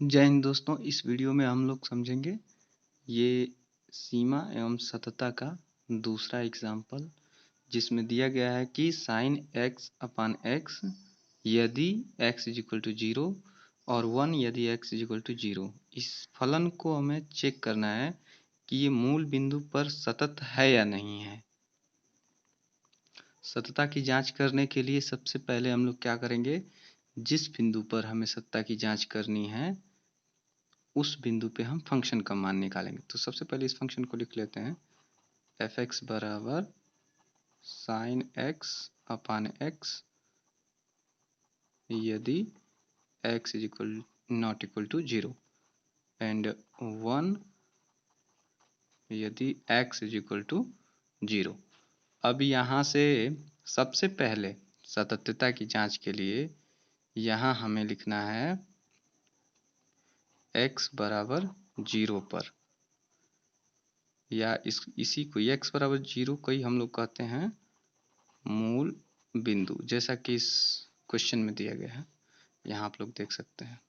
जय हिंद दोस्तों। इस वीडियो में हम लोग समझेंगे ये सीमा एवं सततता का दूसरा एग्जाम्पल, जिसमें दिया गया है कि साइन एक्स अपान एक्स यदि x इज इक्वल टू 0 और 1 यदि x इज इक्वल टू 0। इस फलन को हमें चेक करना है कि ये मूल बिंदु पर सतत है या नहीं है। सततता की जांच करने के लिए सबसे पहले हम लोग क्या करेंगे, जिस बिंदु पर हमें सततता की जांच करनी है उस बिंदु पे हम फंक्शन का मान निकालेंगे। तो सबसे पहले इस फंक्शन को लिख लेते हैं, एफ एक्स बराबर साइन एक्स अपान एक्स यदि X is equal not equal to 0 and 1 यदि एक्स इज इक्वल टू 0। अब यहाँ से सबसे पहले सततता की जांच के लिए यहाँ हमें लिखना है x बराबर 0 पर, या इसी को x बराबर 0 को ही हम लोग कहते हैं मूल बिंदु, जैसा कि इस क्वेश्चन में दिया गया है। यहाँ आप लोग देख सकते हैं।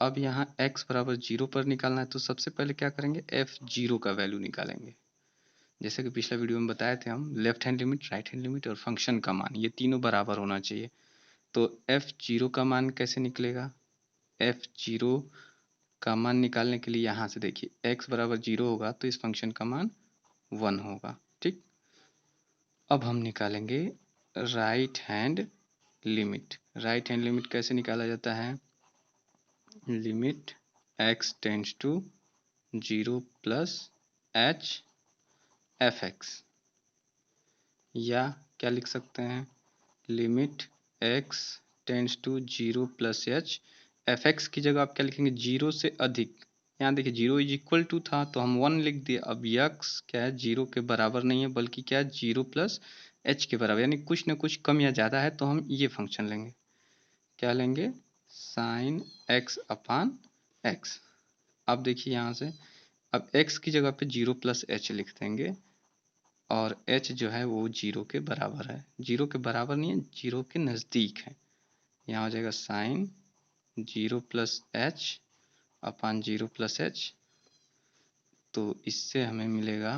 अब यहाँ x बराबर 0 पर निकालना है, तो सबसे पहले क्या करेंगे, f0 का वैल्यू निकालेंगे। जैसे कि पिछला वीडियो में बताए थे हम, left hand limit, right hand limit और फंक्शन का मान ये तीनों बराबर होना चाहिए। तो f0 का मान कैसे निकलेगा, f0 का मान निकालने के लिए यहाँ से देखिए x बराबर 0 होगा तो इस फंक्शन का मान 1 होगा। ठीक, अब हम निकालेंगे right hand limit. Right hand limit कैसे निकाला जाता है, limit x tends to 0 plus h F X, या क्या लिख सकते हैं, limit x tends to 0 plus h F X की जगह आप क्या लिखेंगे, 0 से अधिक। यहाँ देखिए 0 इज इक्वल टू था तो हम 1 लिख दिए। अब x क्या है, 0 के बराबर नहीं है बल्कि क्या है, 0 प्लस h के बराबर, यानी कुछ ना कुछ कम या ज़्यादा है। तो हम ये फंक्शन लेंगे, क्या लेंगे, साइन x अपान एक्स। अब देखिए यहाँ से, अब x की जगह पे 0 प्लस h लिख देंगे और h जो है वो 0 के बराबर है। 0 के बराबर नहीं है, 0 के नज़दीक है। यहाँ हो जाएगा sine 0 plus H upon 0 plus H. तो इससे हमें मिलेगा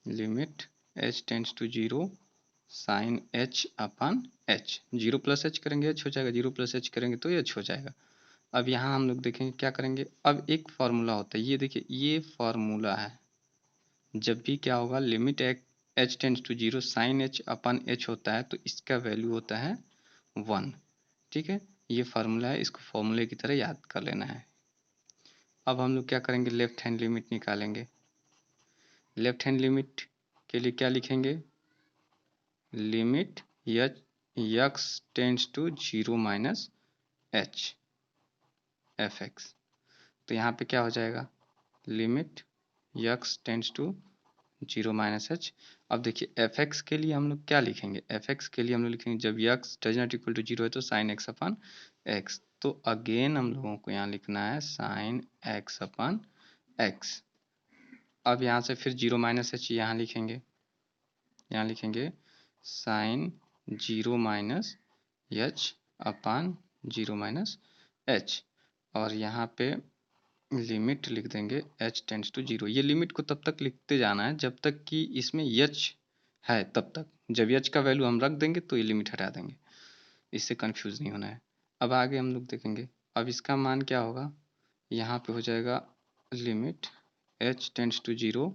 limit h tends to 0 sine h upon h। 0 plus H करेंगे h हो जाएगा, 0 प्लस एच करेंगे तो h हो जाएगा। अब यहाँ हम लोग देखेंगे क्या करेंगे, अब एक फार्मूला होता है, ये देखिए ये फार्मूला है। जब भी क्या होगा, limit h tends to 0 sine h upon h होता है तो इसका वैल्यू होता है 1। ठीक है, ये फार्मूला है, इसको फार्मूले की तरह याद कर लेना है। अब हम लोग क्या करेंगे, लेफ्ट हैंड लिमिट निकालेंगे। लेफ्ट हैंड लिमिट के लिए क्या लिखेंगे, limit x tends to 0 minus h F X. तो यहाँ पे क्या हो जाएगा, limit x tends to 0 minus h। अब देखिए एफ एक्स के लिए हम लोग क्या लिखेंगे, एफ एक्स के लिए हम लोग लिखेंगे जब x does not equal to 0 है तो साइन x अपान एक्स। तो अगेन हम लोगों को यहाँ लिखना है साइन x अपान एक्स। अब यहाँ से फिर 0 माइनस एच यहाँ लिखेंगे, यहाँ लिखेंगे sign 0 minus H upon 0 minus H, और यहाँ पे लिमिट लिख देंगे h टेंड्स टू 0। ये लिमिट को तब तक लिखते जाना है जब तक कि इसमें h है, तब तक। जब h का वैल्यू हम रख देंगे तो ये लिमिट हटा देंगे, इससे कंफ्यूज नहीं होना है। अब आगे हम लोग देखेंगे, अब इसका मान क्या होगा, यहाँ पे हो जाएगा लिमिट h टेंड्स टू 0,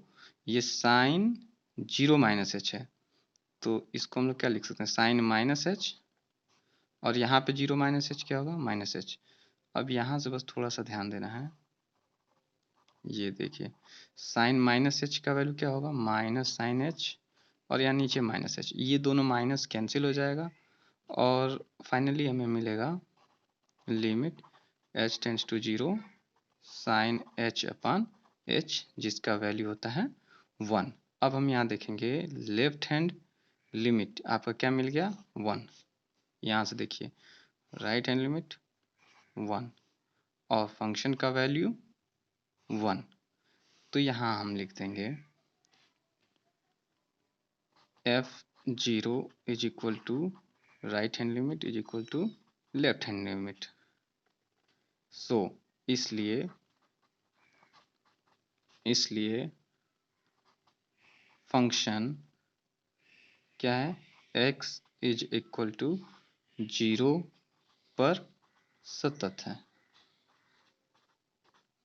ये साइन 0 माइनस एच है तो इसको हम लोग क्या लिख सकते हैं, साइन माइनस एच, और यहाँ पे 0 माइनस एच क्या होगा, माइनस एच। अब यहाँ से बस थोड़ा सा ध्यान देना है, ये देखिए साइन माइनस एच का वैल्यू क्या होगा, माइनस साइन एच, और यहाँ नीचे माइनस एच, ये दोनों माइनस कैंसिल हो जाएगा और फाइनली हमें मिलेगा limit h tends to 0 sine h upon h, जिसका वैल्यू होता है 1। अब हम यहाँ देखेंगे लेफ्ट हैंड लिमिट आपका क्या मिल गया, 1। यहाँ से देखिए राइट हैंड लिमिट 1 और फंक्शन का वैल्यू 1। तो यहाँ हम लिख देंगे f0 is equal to right hand limit is equal to left hand limit. So इसलिए फंक्शन क्या है, x इज इक्वल टू 0 पर सतत है।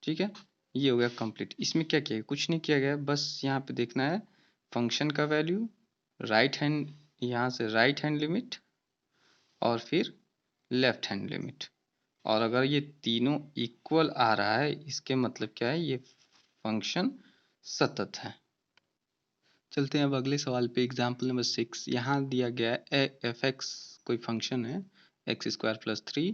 ठीक है, ये हो गया कंप्लीट। इसमें क्या किया, कुछ नहीं किया गया, बस यहाँ पे देखना है फंक्शन का वैल्यू, राइट हैंड, यहाँ से राइट हैंड लिमिट और फिर लेफ्ट हैंड लिमिट। और अगर ये तीनों इक्वल आ रहा है, इसके मतलब क्या है, ये फंक्शन सतत है। चलते हैं अब अगले सवाल पे। एग्जाम्पल नंबर 6, यहाँ दिया गया है एफ एक्स कोई फंक्शन है एक्स स्क्वायर प्लस 3,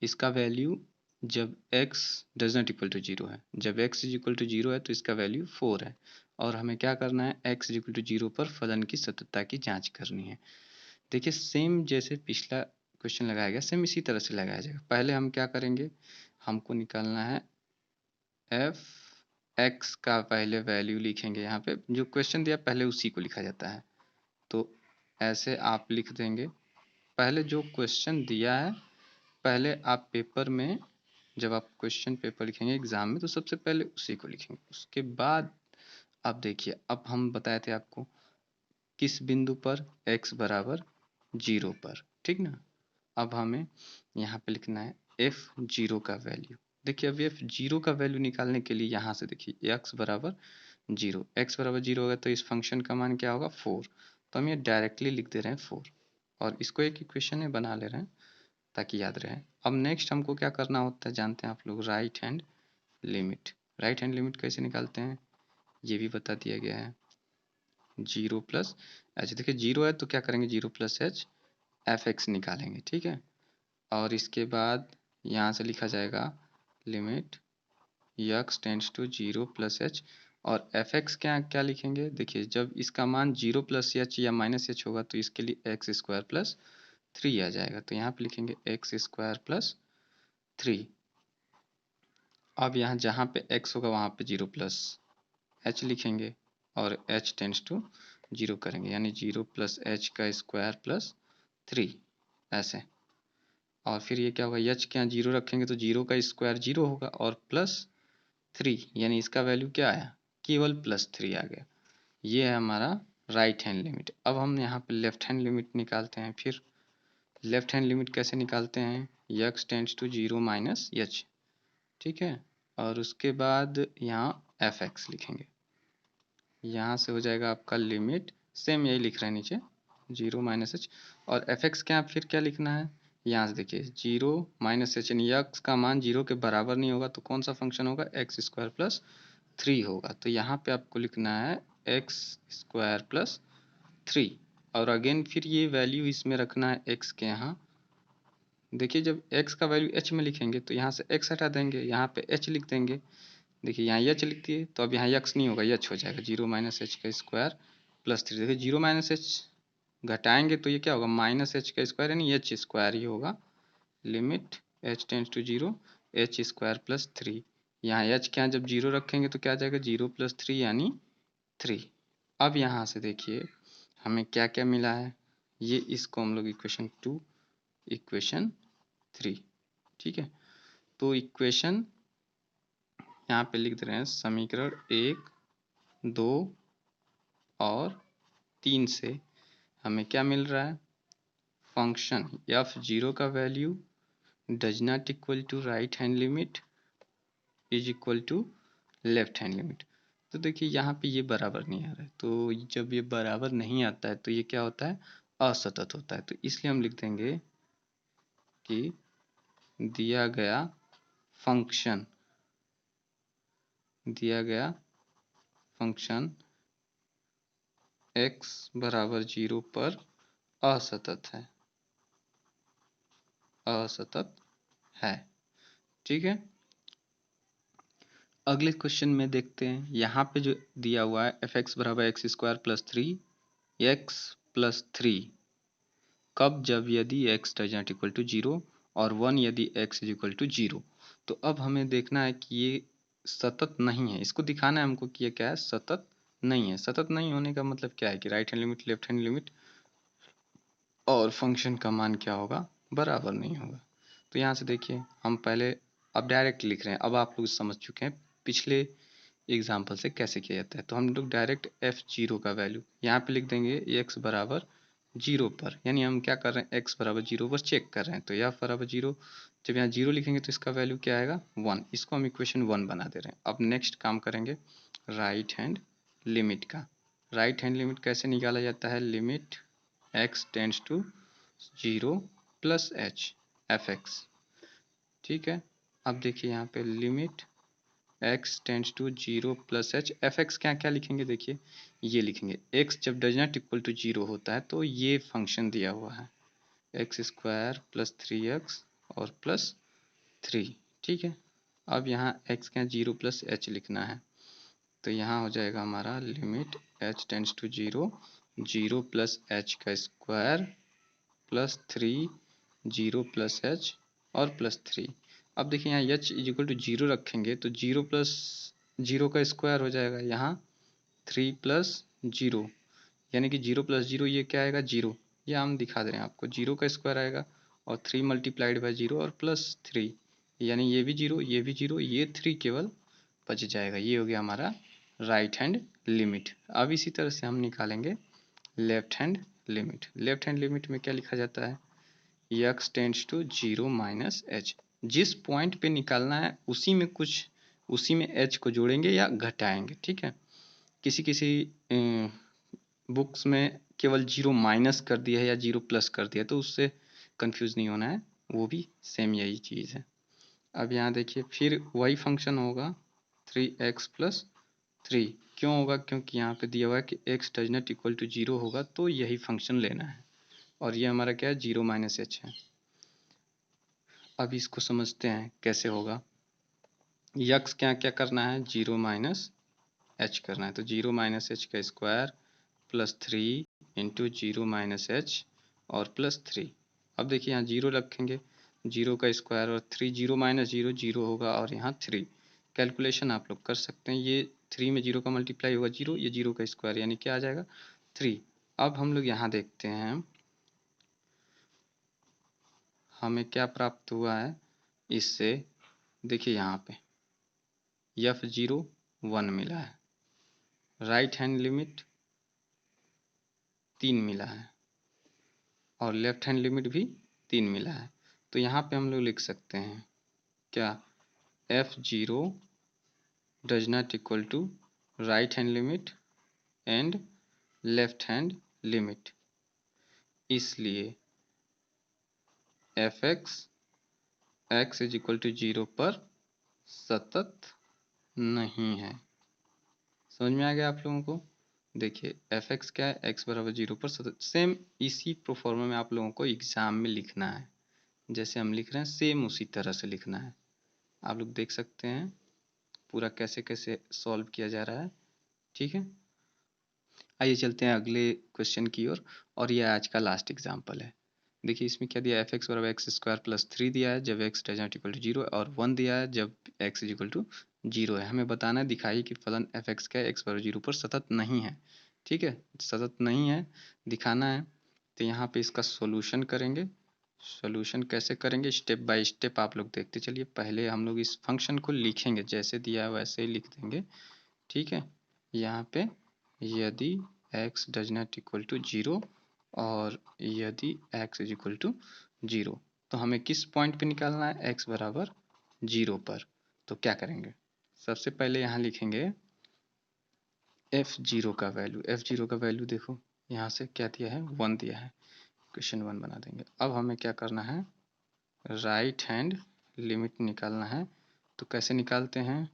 इसका वैल्यू जब x does not equal to 0 है, जब x इज इक्वल टू 0 है तो इसका वैल्यू 4 है। और हमें क्या करना है, x इज इक्वल टू 0 पर फलन की सततता की जांच करनी है। देखिए सेम जैसे पिछला क्वेश्चन लगाया गया, सेम इसी तरह से लगाया जाएगा। पहले हम क्या करेंगे, हमको निकालना है एफ एक्स का पहले वैल्यू लिखेंगे। यहाँ पे जो क्वेश्चन दिया पहले उसी को लिखा जाता है, तो ऐसे आप लिख देंगे। पहले जो क्वेश्चन दिया है, पहले आप पेपर में जब आप क्वेश्चन पेपर लिखेंगे एग्जाम में, तो सबसे पहले उसी को लिखेंगे। उसके बाद आप देखिए, अब हम बताए थे आपको किस बिंदु पर, x बराबर 0 पर, ठीक ना। अब हमें यहाँ पे लिखना है f0 का वैल्यू। देखिए अब f0 का वैल्यू निकालने के लिए यहाँ से देखिए x बराबर 0, x बराबर 0 होगा तो इस फंक्शन का मान क्या होगा, 4। तो हम ये डायरेक्टली लिख दे रहे हैं 4, और इसको एक इक्वेशन में बना ले रहे हैं ताकि याद रहे। अब नेक्स्ट हमको क्या करना होता है जानते हैं आप लोग, right hand limit. Right hand limit कैसे निकालते हैं ये भी बता दिया गया है, 0 प्लस एच। देखिए 0 है तो क्या करेंगे, 0 प्लस एच एफ एक्स निकालेंगे, ठीक है। और इसके बाद यहाँ से लिखा जाएगा limit X tends to 0 plus H, और एफ एक्स क्या क्या लिखेंगे, देखिए जब इसका मान 0 प्लस एच या माइनस एच होगा तो इसके लिए एक्स स्क्वायर प्लस 3 आ जाएगा, तो यहाँ पे लिखेंगे एक्स स्क्वायर प्लस 3। अब यहाँ जहाँ पे x होगा वहाँ पे 0 प्लस एच लिखेंगे और h टेंड्स टू 0 करेंगे, यानी 0 प्लस एच का स्क्वायर प्लस 3 ऐसे। और फिर ये क्या होगा, h के यहाँ 0 रखेंगे तो 0 का स्क्वायर 0 होगा और प्लस 3, यानी इसका वैल्यू क्या आया, केवल प्लस 3 आ गया। ये है हमारा राइट हैंड लिमिट। अब हम यहाँ पे लेफ्ट हैंड लिमिट निकालते हैं। फिर लेफ्ट हैंड लिमिट कैसे निकालते हैं, x tends to 0 minus H, ठीक है। और उसके बाद यहाँ एफ एक्स लिखेंगे, यहाँ से हो जाएगा आपका लिमिट, सेम यही लिख रहे हैं नीचे 0 माइनस एच। और एफ एक्स क्या फिर क्या लिखना है, यहाँ से देखिए 0 माइनस एच, यानी एक्स का मान 0 के बराबर नहीं होगा तो कौन सा फंक्शन होगा, एक्स स्क्वायर प्लस 3 होगा। तो यहाँ पे आपको लिखना है एक्स स्क्वायर प्लस 3, और अगेन फिर ये वैल्यू इसमें रखना है एक्स के यहाँ। देखिए जब x का वैल्यू h में लिखेंगे तो यहाँ से x हटा देंगे, यहाँ पे h लिख देंगे। देखिए यहाँ एच लिख दिए तो अब यहाँ x नहीं होगा, एच हो जाएगा, 0 माइनस एच का स्क्वायर प्लस 3। देखिए 0 माइनस एच घटाएंगे तो ये क्या होगा, माइनस एच का स्क्वायर, यानी एच स्क्वायर ही होगा। Limit h tends to 0 H square plus 3। यहाँ h के यहाँ जब 0 रखेंगे तो क्या आ जाएगा, 0 प्लस 3 यानी 3। अब यहाँ से देखिए हमें क्या क्या मिला है, ये इसको हम लोग इक्वेशन 2, इक्वेशन 3, ठीक है। तो इक्वेशन यहाँ पे लिख दे रहे हैं, समीकरण 1, 2 और 3 से हमें क्या मिल रहा है, फंक्शन f0 का value does not equal to right hand limit is equal to left hand limit. तो देखिए यहाँ पे ये बराबर नहीं आ रहा है, तो जब ये बराबर नहीं आता है तो ये क्या होता है, असतत होता है। तो इसलिए हम लिख देंगे कि दिया गया फंक्शन x बराबर 0 पर असतत है, ठीक है। अगले क्वेश्चन में देखते हैं, यहाँ पे जो दिया हुआ है एफ एक्स बराबर X square plus 3 X plus 3, कब, जब यदि x does not equal to 0 और 1 यदि x इज इक्वल टू 0। तो अब हमें देखना है कि ये सतत नहीं है, इसको दिखाना है हमको कि ये क्या है, सतत नहीं है। सतत नहीं होने का मतलब क्या है कि right hand limit, left hand limit और फंक्शन का मान क्या होगा, बराबर नहीं होगा। तो यहाँ से देखिए हम पहले अब डायरेक्ट लिख रहे हैं, अब आप लोग समझ चुके हैं पिछले एग्जाम्पल से कैसे किया जाता है। तो हम लोग डायरेक्ट f0 का वैल्यू यहाँ पे लिख देंगे x बराबर 0 पर, यानी हम क्या कर रहे हैं x बराबर 0 पर चेक कर रहे हैं। तो f बराबर 0, जब यहाँ 0 लिखेंगे तो इसका वैल्यू क्या आएगा 1, इसको हम इक्वेशन 1 बना दे रहे हैं। अब नेक्स्ट काम करेंगे राइट हैंड लिमिट का। राइट हैंड लिमिट कैसे निकाला जाता है, limit x tends to 0 plus h fx, ठीक है। अब देखिए यहाँ पे limit x tends to 0 plus h fx क्या क्या लिखेंगे, देखिए ये लिखेंगे x जब डज नॉट इक्वल टू 0 होता है तो ये फंक्शन दिया हुआ है एक्स स्क्वायर प्लस 3x और प्लस 3, ठीक है। अब यहाँ x क्या 0 प्लस h लिखना है, तो यहाँ हो जाएगा हमारा limit h tends to 0 0 plus h का स्क्वायर प्लस 3 0 प्लस h और प्लस 3। अब देखिए यहाँ h इज इक्वल टू 0 रखेंगे तो 0 प्लस 0 का स्क्वायर हो जाएगा यहाँ 3 प्लस 0, यानी कि 0 प्लस 0 ये क्या आएगा 0, ये हम दिखा दे रहे हैं आपको, 0 का स्क्वायर आएगा और 3 मल्टीप्लाइड बाई 0 और प्लस 3, यानी ये भी 0 ये भी 0, ये 3 केवल बच जाएगा। ये हो गया हमारा राइट हैंड लिमिट। अब इसी तरह से हम निकालेंगे left hand limit. Left hand limit में क्या लिखा जाता है, x tends to 0 minus h, जिस पॉइंट पे निकालना है उसी में h को जोड़ेंगे या घटाएंगे, ठीक है। किसी किसी बुक्स में केवल 0 माइनस कर दिया है या 0 प्लस कर दिया है, तो उससे कंफ्यूज नहीं होना है, वो भी सेम यही चीज़ है। अब यहाँ देखिए फिर वही फंक्शन होगा 3x प्लस 3, क्यों होगा, क्योंकि यहाँ पे दिया हुआ है कि x does not equal to 0 होगा तो यही फंक्शन लेना है, और ये हमारा क्या है 0 माइनस h है। अब इसको समझते हैं कैसे होगा। यक्स क्या क्या करना है 0 माइनस h करना है, तो 0 माइनस h का square plus 3 into 0 minus h और प्लस 3। अब देखिए यहाँ 0 रखेंगे, 0 का स्क्वायर और 3, 0 माइनस 0 0 होगा और यहाँ 3। कैलकुलेशन आप लोग कर सकते हैं, ये 3 में 0 का मल्टीप्लाई होगा 0, ये 0 का स्क्वायर यानी क्या आ जाएगा 3। अब हम लोग यहाँ देखते हैं हमें क्या प्राप्त हुआ है इससे, देखिए यहाँ पे f0 1 मिला है, राइट हैंड लिमिट 3 मिला है और लेफ्ट हैंड लिमिट भी 3 मिला है। तो यहाँ पे हम लोग लिख सकते हैं क्या, f0 does not equal to right hand limit and left hand limit, इसलिए fx x is equal to 0 पर सतत नहीं है। समझ में आ गया आप लोगों को। देखिए fx क्या है, x बराबर 0 पर सतत, सेम इसी प्रोफॉर्मा में आप लोगों को एग्जाम में लिखना है, जैसे हम लिख रहे हैं सेम उसी तरह से लिखना है। आप लोग देख सकते हैं पूरा कैसे कैसे सॉल्व किया जा रहा है, ठीक है। आइए चलते हैं अगले क्वेश्चन की ओर, और यह आज का लास्ट एग्जाम्पल है। देखिए इसमें क्या दिया है, एफ एक्स बराबर एक्स स्क्वायर प्लस 3 दिया है जब X does not equal to 0, और 1 दिया है जब एक्स इज इक्वल टू 0 है। हमें बताना है, दिखाइए कि फलन एफ एक्स का एक्स बराबर 0 पर सतत नहीं है, ठीक है, सतत नहीं है दिखाना है। तो यहाँ पे इसका सोल्यूशन करेंगे। सोल्यूशन कैसे करेंगे, स्टेप बाय स्टेप आप लोग देखते चलिए। पहले हम लोग इस फंक्शन को लिखेंगे, जैसे दिया है वैसे ही लिख देंगे, ठीक है। यहाँ पे यदि x does not equal to 0 और यदि x इज इक्वल टू 0, तो हमें किस पॉइंट पे निकालना है, x बराबर 0 पर। तो क्या करेंगे, सबसे पहले यहाँ लिखेंगे f0 का वैल्यू। f0 का वैल्यू देखो यहाँ से क्या दिया है 1 दिया है, क्वेश्चन 1 बना देंगे। अब हमें क्या करना है, राइट हैंड लिमिट निकालना है। तो कैसे निकालते हैं,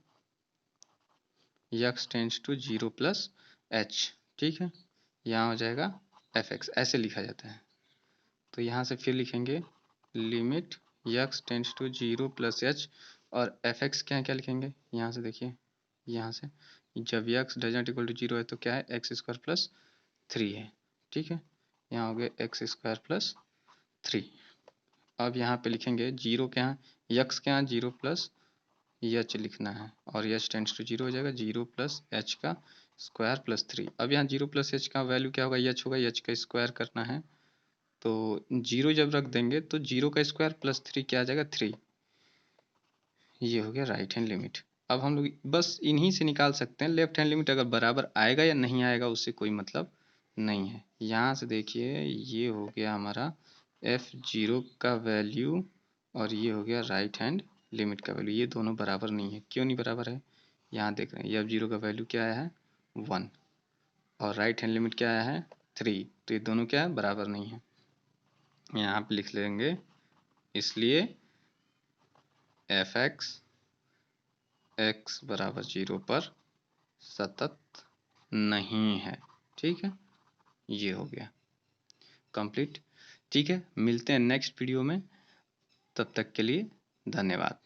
x tends to 0 plus h, ठीक है। यहाँ हो जाएगा एफ एक्स, ऐसे लिखा जाता है। तो यहाँ से फिर लिखेंगे limit x tends to 0 plus h, और एफ एक्स क्या क्या लिखेंगे, यहाँ से देखिए, यहाँ से जब x does not equal to 0 है तो क्या है एक्स स्क्वायर प्लस 3 है, ठीक है। यहाँ हो गया एक्स स्क्वायर प्लस 3। अब यहाँ पे लिखेंगे 0 क्या है, x क्या है 0 प्लस एच लिखना है, और एच टेंड्स टू 0 हो जाएगा 0 प्लस एच का स्क्वायर प्लस 3। अब यहाँ 0 प्लस एच का वैल्यू क्या होगा, एच होगा, एच का स्क्वायर करना है तो 0 जब रख देंगे तो 0 का स्क्वायर प्लस 3 क्या आ जाएगा 3। ये हो गया राइट हैंड लिमिट। अब हम लोग बस इन्हीं से निकाल सकते हैं लेफ्ट हैंड लिमिट, अगर बराबर आएगा या नहीं आएगा उससे कोई मतलब नहीं है। यहाँ से देखिए ये हो गया हमारा f0 का वैल्यू और ये हो गया राइट हैंड लिमिट का वैल्यू, ये दोनों बराबर नहीं है। क्यों नहीं बराबर है? यहाँ देख रहे हैं ये f0 का वैल्यू क्या आया है 1 और राइट हैंड लिमिट क्या आया है 3, तो ये दोनों क्या है बराबर नहीं है। यहाँ पे लिख लेंगे इसलिए f(x) x बराबर 0 पर सतत नहीं है। ठीक है, ये हो गया कंप्लीट। ठीक है, मिलते हैं नेक्स्ट वीडियो में, तब तक के लिए धन्यवाद।